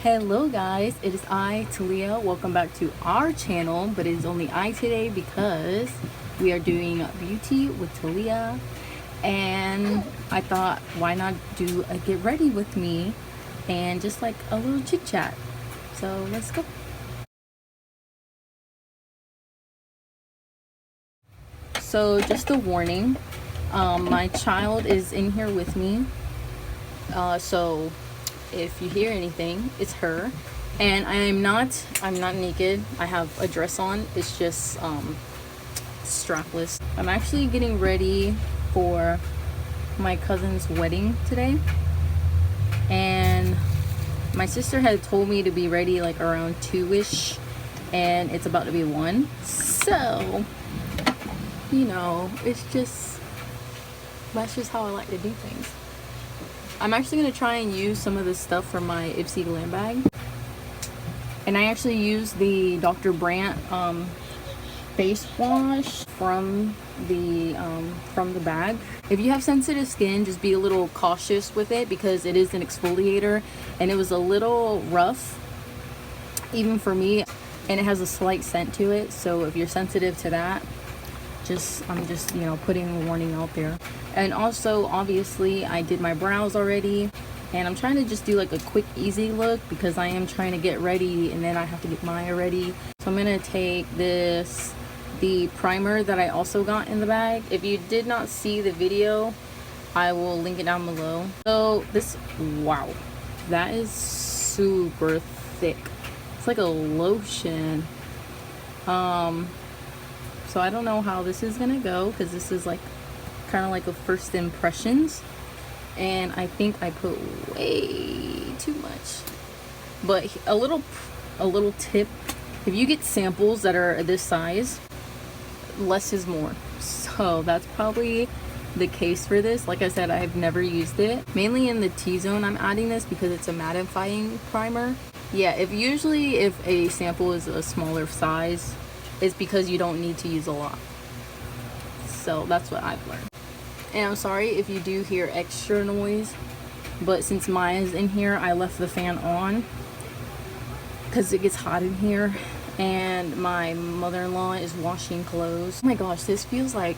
Hello guys, it is I, Talia. Welcome back to our channel, but it is only I today because we are doing beauty with Talia, and I thought why not do a get ready with me and just like a little chit chat. So let's go. So just a warning, my child is in here with me, so if you hear anything, it's her. And I'm not naked. I have a dress on. It's just strapless. I'm actually getting ready for my cousin's wedding today, and my sister had told me to be ready like around 2ish, and it's about to be 1. So you know, that's just how I like to do things. I'm actually going to try and use some of this stuff from my Ipsy Glam bag. And I actually use the Dr. Brandt face wash from the bag. If you have sensitive skin, just be a little cautious with it because it is an exfoliator and it was a little rough even for me, and it has a slight scent to it. So if you're sensitive to that, I'm just you know, putting a warning out there. And also obviously I did my brows already, and I'm trying to just do like a quick easy look because I am trying to get ready and then I have to get Maya ready. So I'm gonna take the primer that I also got in the bag. If you did not see the video, I will link it down below. So this, wow, that is super thick. It's like a lotion. So I don't know how this is gonna go because this is like kind of like a first impressions, and I think I put way too much. But a little tip: if you get samples that are this size, less is more. So that's probably the case for this. Like I said, I've never used it. Mainly in the T-zone I'm adding this because it's a mattifying primer. Yeah, if a sample is a smaller size, it's because you don't need to use a lot. So that's what I've learned. And I'm sorry if you do hear extra noise, but since Maya's in here, I left the fan on because it gets hot in here, and my mother-in-law is washing clothes. Oh my gosh, this feels like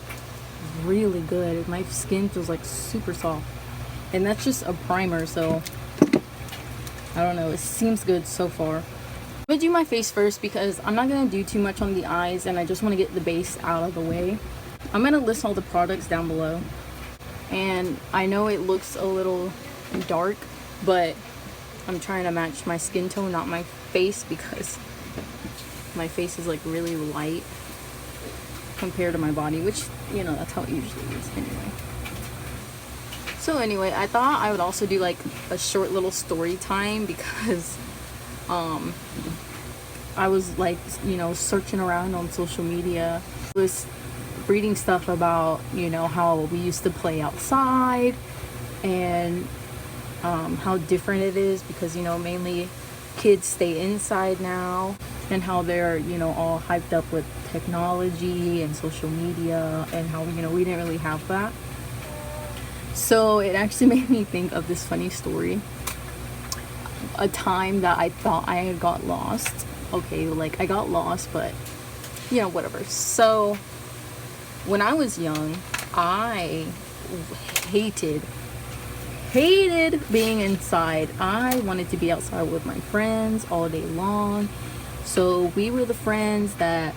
really good. My skin feels like super soft, and that's just a primer, so I don't know, it seems good so far. I'm gonna do my face first because I'm not gonna do too much on the eyes, and I just want to get the base out of the way. I'm gonna list all the products down below, and I know it looks a little dark, but I'm trying to match my skin tone, not my face, because my face is like really light compared to my body, which, you know, that's how it usually is anyway. So anyway, I thought I would also do like a short little story time because I was like, you know, searching around on social media. I was reading stuff about, you know, how we used to play outside and how different it is because, you know, mainly kids stay inside now, and how they're, you know, all hyped up with technology and social media, and how, you know, we didn't really have that. So it actually made me think of this funny story. A time that I thought I had got lost. Okay, like I got lost, but you know, whatever. So when I was young, I hated being inside. I wanted to be outside with my friends all day long. So we were the friends that,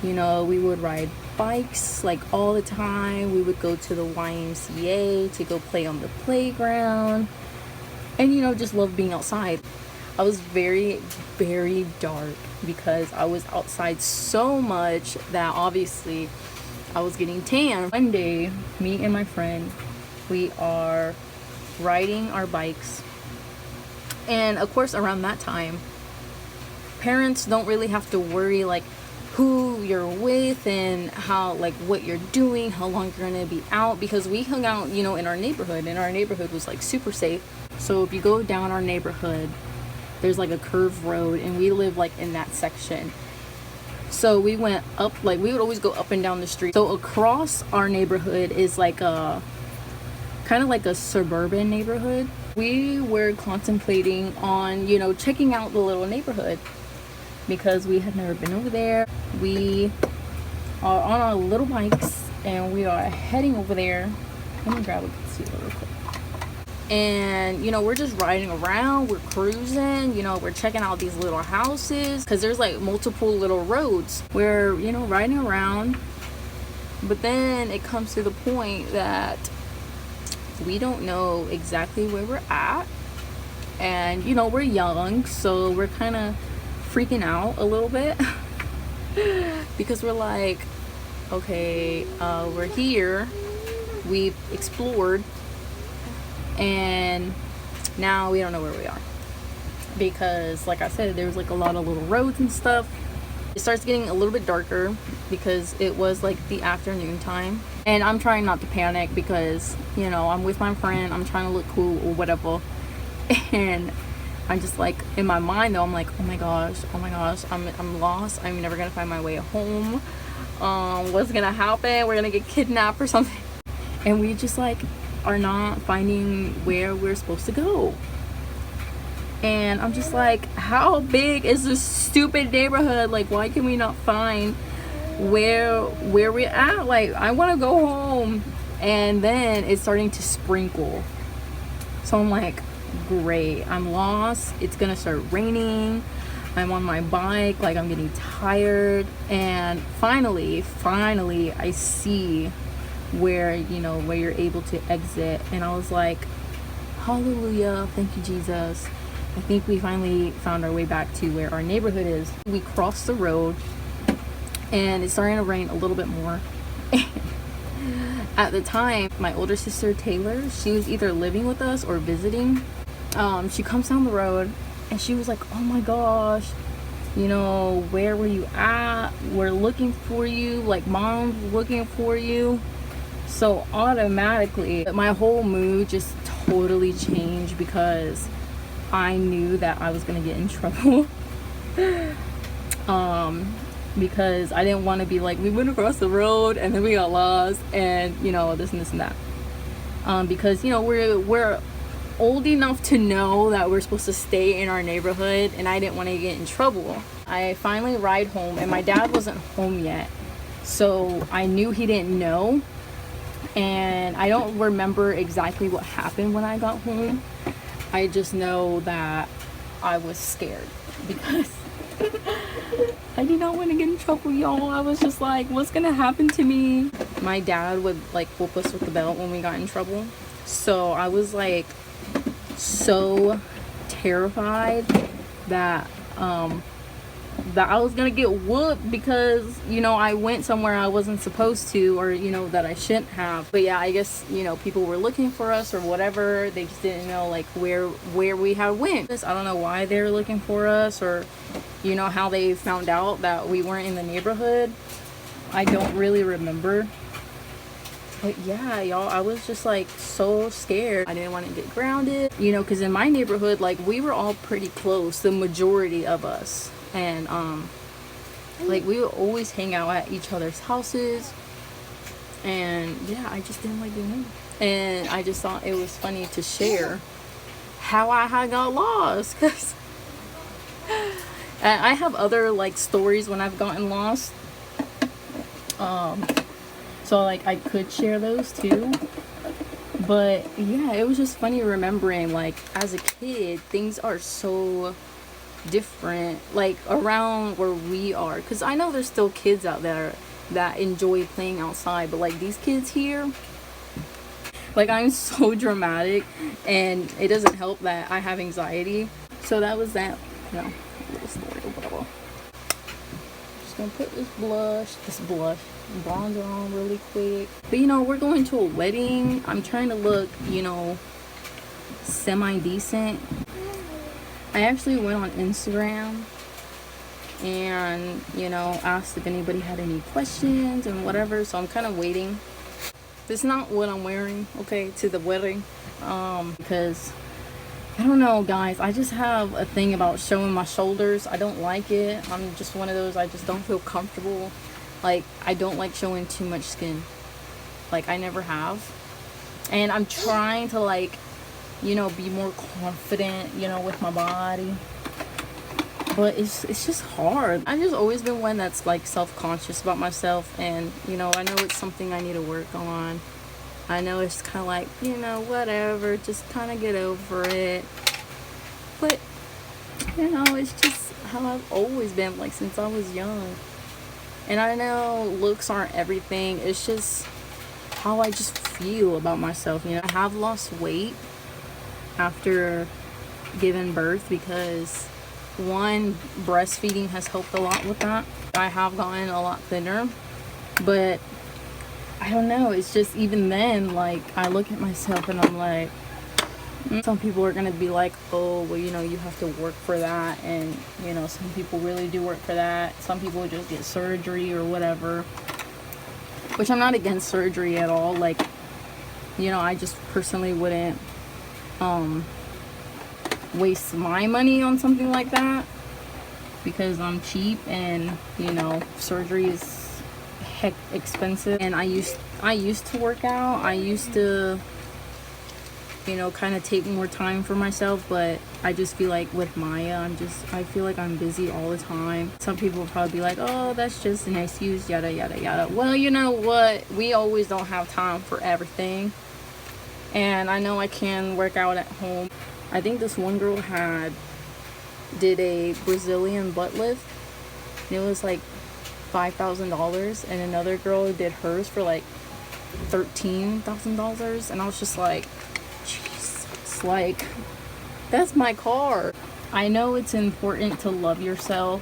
you know, we would ride bikes like all the time. We would go to the YMCA to go play on the playground, and, you know, just love being outside. I was very, very dark because I was outside so much that obviously I was getting tan. One day, me and my friend, we are riding our bikes, and of course around that time, parents don't really have to worry like who you're with and how, like, what you're doing, how long you're gonna be out, because we hung out, you know, in our neighborhood, and our neighborhood was like super safe. So if you go down our neighborhood, there's like a curved road, and we live like in that section. So we went up, like we would always go up and down the street. So across our neighborhood is like a kind of like a suburban neighborhood. We were contemplating on, you know, checking out the little neighborhood because we had never been over there. We are on our little bikes and we are heading over there. Let me grab a concealer real quick. And, you know, we're just riding around, we're cruising, you know, we're checking out these little houses because there's like multiple little roads. We're, you know, riding around, but then it comes to the point that we don't know exactly where we're at. And, you know, we're young, so we're kind of freaking out a little bit because we're like, okay, we're here, we've explored, and now we don't know where we are because, like I said, there's like a lot of little roads and stuff. It starts getting a little bit darker because it was like the afternoon time, and I'm trying not to panic because, you know, I'm with my friend, I'm trying to look cool or whatever, and I'm just like, in my mind though, I'm like, oh my gosh, I'm lost, I'm never gonna find my way home. What's gonna happen? We're gonna get kidnapped or something. And we just like are not finding where we're supposed to go. And I'm just like, how big is this stupid neighborhood? Like, why can we not find where we're at? Like, I want to go home. And then it's starting to sprinkle, so I'm like, great, I'm lost, it's gonna start raining, I'm on my bike, like I'm getting tired, and finally I see where, you know, where you're able to exit, and I was like, hallelujah, thank you Jesus, I think we finally found our way back to where our neighborhood is. We crossed the road and it's starting to rain a little bit more. At the time, my older sister Taylor, she was either living with us or visiting. She comes down the road and she was like, oh my gosh, you know, where were you at? We're looking for you, like mom's looking for you. So automatically my whole mood just totally changed because I knew that I was gonna get in trouble. Because I didn't want to be like, we went across the road and then we got lost and, you know, this and this and that. Because, you know, we're old enough to know that we're supposed to stay in our neighborhood, and I didn't want to get in trouble. I finally ride home and my dad wasn't home yet, so I knew he didn't know, and I don't remember exactly what happened when I got home. I just know that I was scared because I did not want to get in trouble, y'all. I was just like, what's gonna happen to me? My dad would like whoop us with the belt when we got in trouble, so I was like so terrified that that I was gonna get whooped because, you know, I went somewhere I wasn't supposed to, or, you know, that I shouldn't have. But yeah, I guess, you know, people were looking for us or whatever. They just didn't know like where we had went. I don't know why they were looking for us, or, you know, how they found out that we weren't in the neighborhood. I don't really remember. But yeah, y'all, I was just like so scared. I didn't want to get grounded, you know, because in my neighborhood, like, we were all pretty close, the majority of us. And like, we would always hang out at each other's houses. And yeah, I just didn't like doing it. And I just thought it was funny to share how I had got lost, because I have other like stories when I've gotten lost. So like I could share those too. But yeah, it was just funny remembering, like, as a kid, things are so different, like, around where we are. Because I know there's still kids out there that enjoy playing outside, but like these kids here, like, I'm so dramatic, and it doesn't help that I have anxiety. So that was that, you know, little story or whatever. Just gonna put this bronzer on really quick. But, you know, we're going to a wedding. I'm trying to look, you know, semi-decent. I actually went on Instagram and, you know, asked if anybody had any questions and whatever, so I'm kind of waiting. This is not what I'm wearing, okay, to the wedding, because I don't know, guys, I just have a thing about showing my shoulders. I don't like it. I'm just one of those, I just don't feel comfortable. Like, I don't like showing too much skin. Like, I never have. And I'm trying to, like, you know, be more confident, you know, with my body. But it's just hard. I've just always been one that's like self-conscious about myself, and you know, I know it's something I need to work on. I know it's kind of like, you know, whatever, just kind of get over it. But you know, it's just how I've always been, like since I was young. And I know looks aren't everything, it's just how I just feel about myself. You know, I have lost weight after giving birth because one, breastfeeding has helped a lot with that. I have gotten a lot thinner, but I don't know, it's just even then, like I look at myself and I'm like, some people are gonna be like, oh well, you know, you have to work for that, and you know, some people really do work for that. Some people just get surgery or whatever, which I'm not against surgery at all. Like, you know, I just personally wouldn't waste my money on something like that because I'm cheap, and you know, surgery is heck expensive. And I used to work out. I used to, you know, kind of take more time for myself, but I just feel like with Maya, I feel like I'm busy all the time. Some people will probably be like, oh, that's just an excuse, yada yada yada. Well, you know what, we always don't have time for everything, and I know I can work out at home. I think this one girl did a Brazilian butt lift, and it was like $5,000, and another girl did hers for like $13,000, and I was just like, Jesus, like that's my car. I know it's important to love yourself,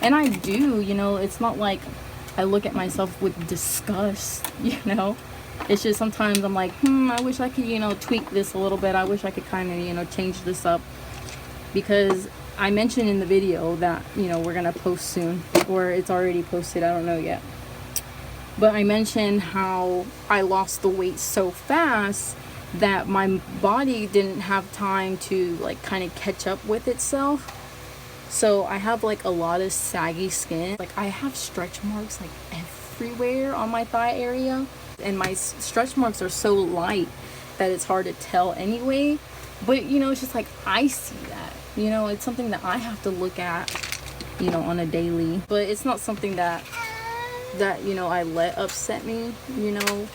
and I do, you know, it's not like I look at myself with disgust, you know. It's just sometimes I'm like, I wish I could, you know, tweak this a little bit. I wish I could kind of, you know, change this up, because I mentioned in the video that, you know, we're gonna post soon, or it's already posted, I don't know yet, but I mentioned how I lost the weight so fast that my body didn't have time to like kind of catch up with itself. So I have like a lot of saggy skin. Like I have stretch marks like everywhere on my thigh area, and my stretch marks are so light that it's hard to tell anyway. But you know, it's just like I see that, you know, it's something that I have to look at, you know, on a daily. But it's not something that you know, I let upset me, you know,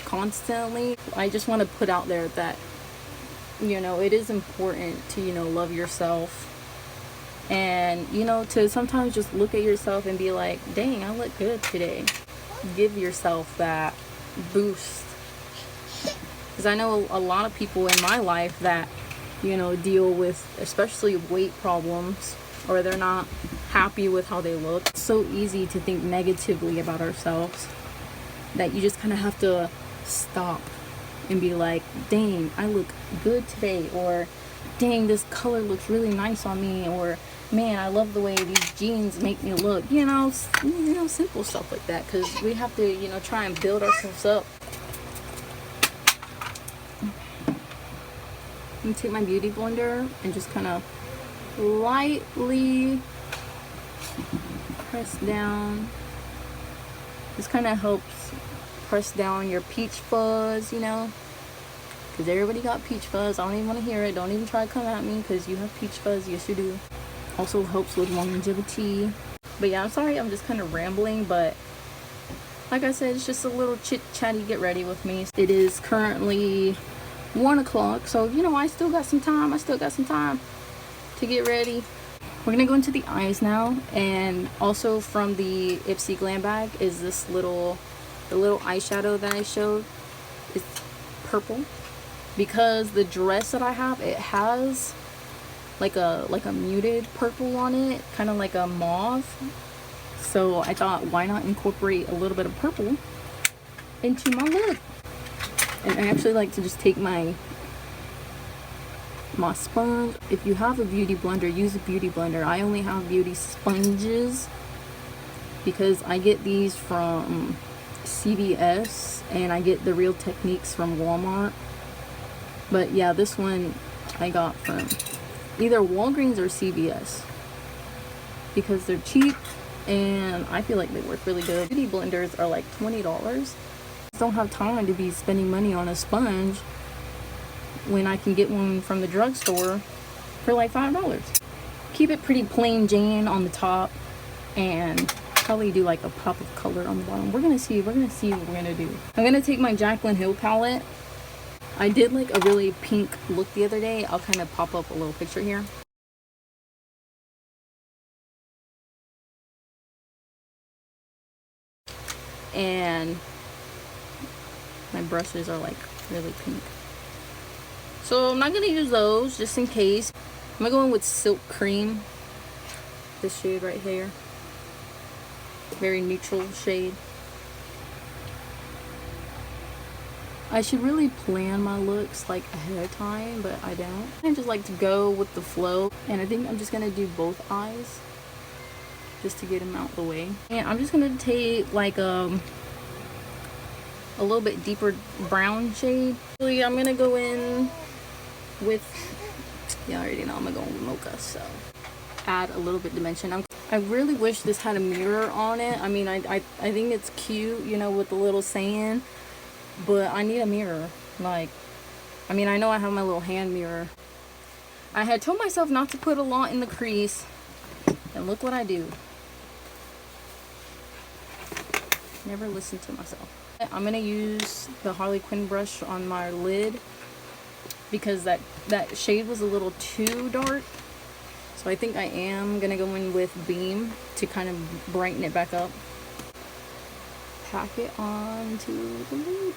constantly. I just want to put out there that, you know, it is important to, you know, love yourself, and you know, to sometimes just look at yourself and be like, dang, I look good today. Give yourself that boost, because I know a lot of people in my life that, you know, deal with especially weight problems, or they're not happy with how they look. It's so easy to think negatively about ourselves that you just kind of have to stop and be like, dang, I look good today, or dang, this color looks really nice on me, or man, I love the way these jeans make me look, you know, simple stuff like that, because we have to, you know, try and build ourselves up. I'm gonna take my beauty blender and just kind of lightly press down. This kind of helps press down your peach fuzz, you know, because everybody got peach fuzz. I don't even want to hear it. Don't even try to come at me because you have peach fuzz. Yes, you do. Also helps with longevity. But yeah, I'm sorry, I'm just kind of rambling, but like I said, it's just a little chit chatty get ready with me. It is currently 1 o'clock, so you know, I still got some time. To get ready. We're gonna go into the eyes now, and also from the Ipsy Glam bag is this the little eyeshadow that I showed. It's purple, because the dress that I have, it has like a muted purple on it, kind of like a mauve. So I thought, why not incorporate a little bit of purple into my look? And I actually like to just take my sponge. If you have a beauty blender, use a beauty blender. I only have beauty sponges because I get these from CVS and I get the Real Techniques from Walmart. But yeah, this one I got from either Walgreens or CVS because they're cheap and I feel like they work really good. Beauty blenders are like $20. Don't have time to be spending money on a sponge when I can get one from the drugstore for like $5. Keep it pretty plain Jane on the top and probably do like a pop of color on the bottom. We're gonna see what we're gonna do. I'm gonna take my Jaclyn Hill palette. I did like a really pink look the other day. I'll kind of pop up a little picture here. And my brushes are like really pink, so I'm not gonna use those just in case. I'm gonna go in with Silk Cream, this shade right here, very neutral shade. I should really plan my looks like ahead of time, but I don't. I just like to go with the flow, and I think I'm just gonna do both eyes just to get them out the way. And I'm just gonna take like a little bit deeper brown shade. Really, I'm gonna go in with, yeah, I already know I'm gonna go in with mocha, so add a little bit dimension. I really wish this had a mirror on it. I mean, I think it's cute, you know, with the little saying, but I need a mirror. Like, I mean, I know I have my little hand mirror. I had told myself not to put a lot in the crease, and look what I do. Never listen to myself. I'm gonna use the Harley Quinn brush on my lid because that shade was a little too dark. So I think I am gonna go in with Beam to kind of brighten it back up. Pack it onto the lid.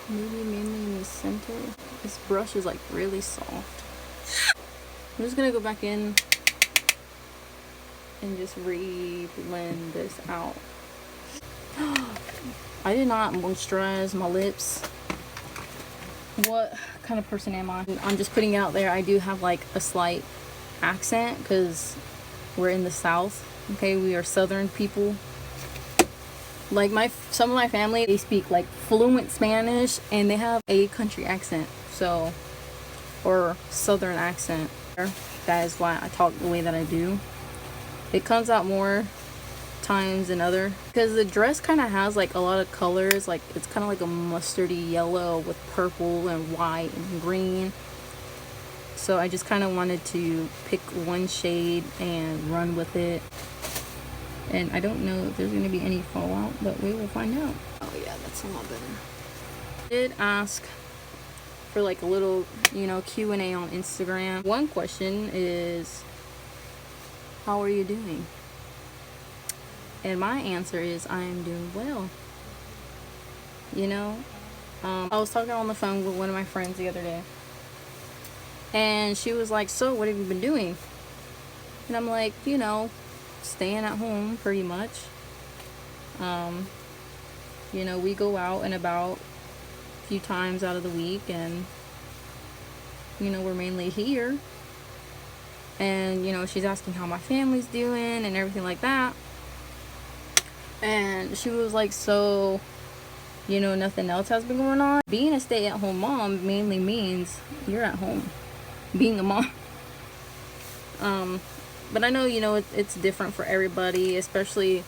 Maybe mainly in the center. This brush is like really soft. I'm just gonna go back in and just re-blend this out. I did not moisturize my lips. What kind of person am I? I'm just putting it out there. I do have like a slight accent because we're in the South. Okay, we are Southern people. Like some of my family, they speak like fluent Spanish and they have a country accent, so, or Southern accent. That is why I talk the way that I do. It comes out more times than other because the dress kind of has like a lot of colors. Like it's kind of like a mustardy yellow with purple and white and green. So I just kind of wanted to pick one shade and run with it. And I don't know if there's going to be any fallout, but we will find out. Oh yeah, that's a lot better. I did ask for like a little, you know, Q&A on Instagram. One question is, how are you doing? And my answer is, I am doing well. You know, I was talking on the phone with one of my friends the other day. And she was like, so what have you been doing? And I'm like, you know, staying at home pretty much. You know, we go out and about a few times out of the week, and you know, we're mainly here. And you know, she's asking how my family's doing and everything like that. And she was like, so, you know, nothing else has been going on? Being a stay-at-home mom mainly means you're at home being a mom. But I know, you know, it's different for everybody, especially,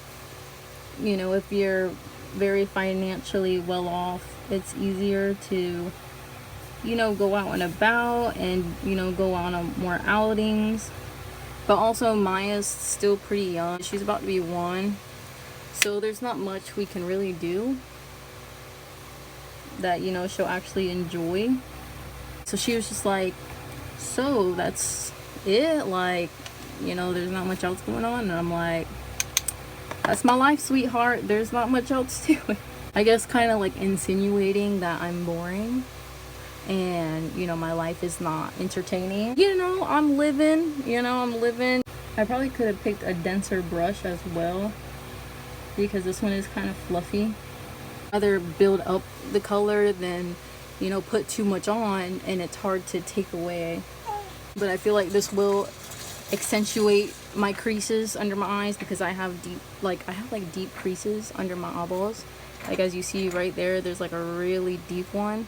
you know, if you're very financially well off. It's easier to, you know, go out and about and, you know, go on more outings. But also Maya's still pretty young. She's about to be 1. So there's not much we can really do that, you know, she'll actually enjoy. So she was just like, so that's it? Like, you know, there's not much else going on? And I'm like, that's my life, sweetheart. There's not much else to it. I guess kind of like insinuating that I'm boring and, you know, my life is not entertaining. You know, I'm living. I probably could have picked a denser brush as well, because this one is kind of fluffy. Rather build up the color than, you know, put too much on and it's hard to take away. But I feel like this will accentuate my creases under my eyes, because I have deep creases under my eyeballs. Like as you see right there, there's like a really deep one,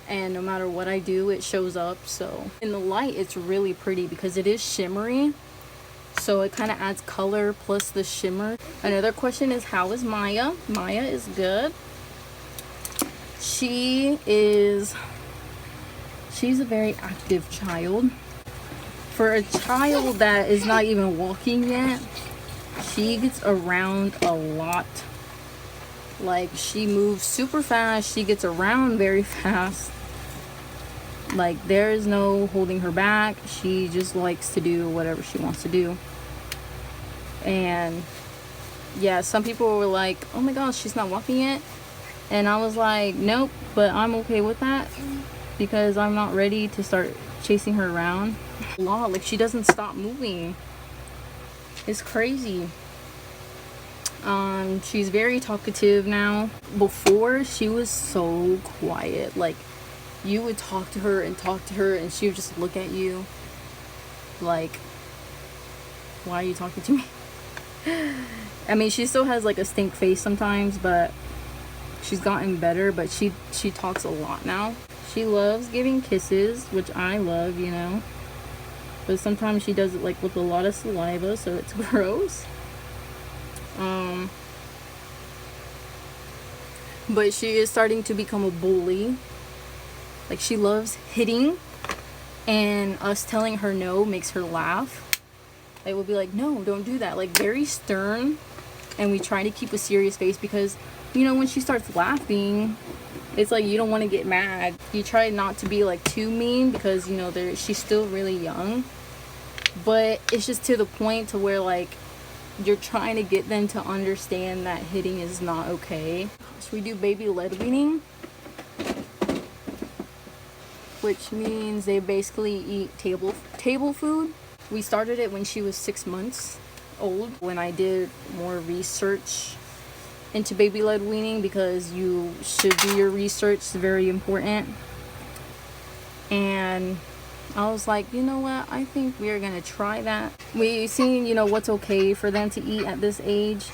and no matter what I do, it shows up. So in the light, it's really pretty because it is shimmery. So it kind of adds color plus the shimmer. Another question is, how is Maya? Maya is good. She's She's a very active child. For a child that is not even walking yet, she gets around a lot. Like, she moves super fast. She gets around very fast. Like, there is no holding her back. She just likes to do whatever she wants to do. And yeah, some people were like, oh my gosh, she's not walking yet. And I was like, nope, but I'm okay with that because I'm not ready to start chasing her around a lot. Like, she doesn't stop moving. It's crazy. She's very talkative now. Before, she was so quiet. Like, you would talk to her and she would just look at you like, why are you talking to me? I mean, she still has like a stink face sometimes, but she's gotten better. But she talks a lot now. She loves giving kisses, which I love, you know, but sometimes she does it like with a lot of saliva, so it's gross. But she is starting to become a bully. Like, she loves hitting, and us telling her no makes her laugh. Like, we'll be like, no, don't do that. Like, very stern, and we try to keep a serious face because, you know, when she starts laughing, it's like you don't want to get mad. You try not to be like too mean because, you know, she's still really young. But it's just to the point to where, like, you're trying to get them to understand that hitting is not okay. So we do baby led weaning, which means they basically eat table food. We started it when she was 6 months old. When I did more research into baby led weaning, because you should do your research, it's very important. And I was like, you know what, I think we are gonna try that. We seen, you know, what's okay for them to eat at this age,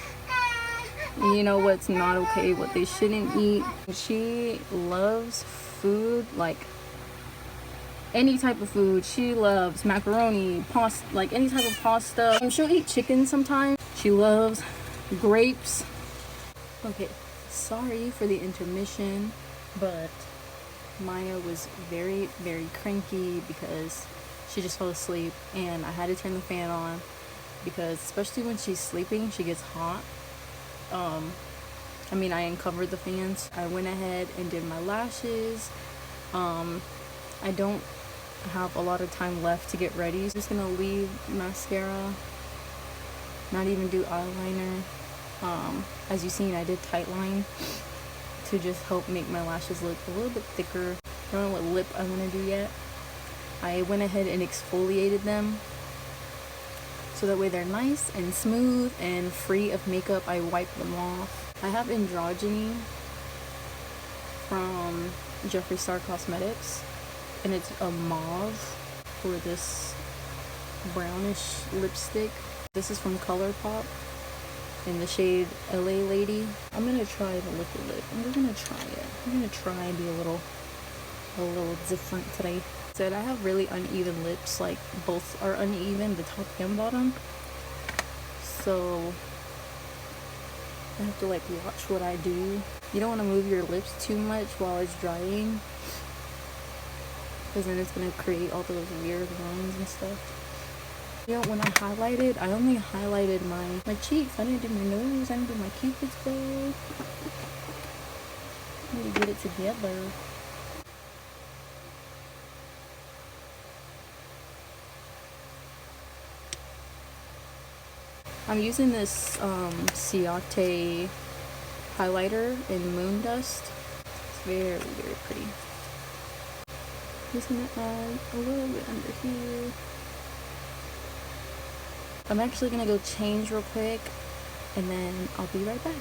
and you know what's not okay, what they shouldn't eat. She loves food, like any type of food. She loves macaroni, pasta, like any type of pasta. She'll eat chicken sometimes. She loves grapes. Okay, sorry for the intermission, but Maya was very, very cranky because she just fell asleep, and I had to turn the fan on because especially when she's sleeping, she gets hot. I mean, I uncovered the fans. I went ahead and did my lashes. I don't have a lot of time left to get ready. I'm just gonna leave mascara, not even do eyeliner. As you've seen, I did tight line to just help make my lashes look a little bit thicker. I don't know what lip I want to do yet. I went ahead and exfoliated them so that way they're nice and smooth and free of makeup. I wipe them off. I have Androgyny from Jeffree Causemetics, and it's a mauve for this brownish lipstick. This is from ColourPop in the shade LA Lady. I'm gonna try the liquid lip. I'm gonna try it. I'm gonna try and be a little different today. Said I have really uneven lips, like both are uneven, the top and bottom. So I have to like watch what I do. You don't want to move your lips too much while it's drying, because then it's gonna create all those weird lines and stuff. You know, when I highlighted, I only highlighted my cheeks. I didn't do my nose. I didn't do my cupid's bow. I need to get it together. I'm using this Ciaté highlighter in Moondust. It's very, very pretty. Just gonna add a little bit under here. I'm actually gonna go change real quick and then I'll be right back.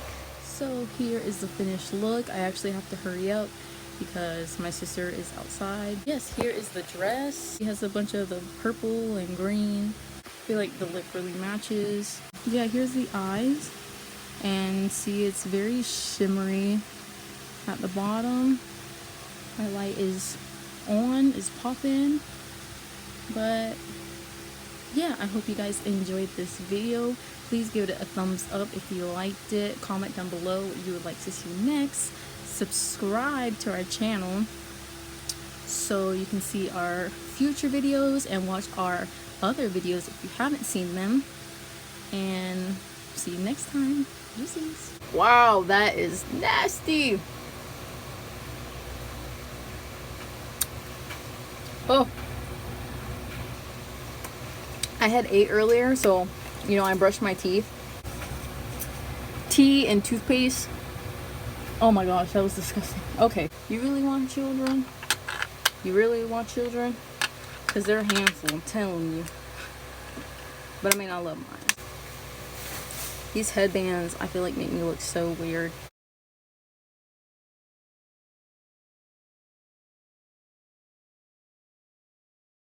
So here is the finished look. I actually have to hurry up because my sister is outside. Yes, here is the dress. It has a bunch of the purple and green. I feel like the lip really matches. Yeah, here's the eyes. And see, it's very shimmery at the bottom. My light is on, is popping. But yeah, I hope you guys enjoyed this video. Please give it a thumbs up if you liked it. Comment down below what you would like to see next. Subscribe to our channel so you can see our future videos and watch our other videos if you haven't seen them. And see you next time. Deuces. Wow, that is nasty. Oh, I had ate earlier, so you know I brushed my teeth. Tea and toothpaste. Oh my gosh, that was disgusting. Okay, you really want children? You really want children? Because they're a handful, I'm telling you. But I mean, I love mine. These headbands, I feel like, make me look so weird.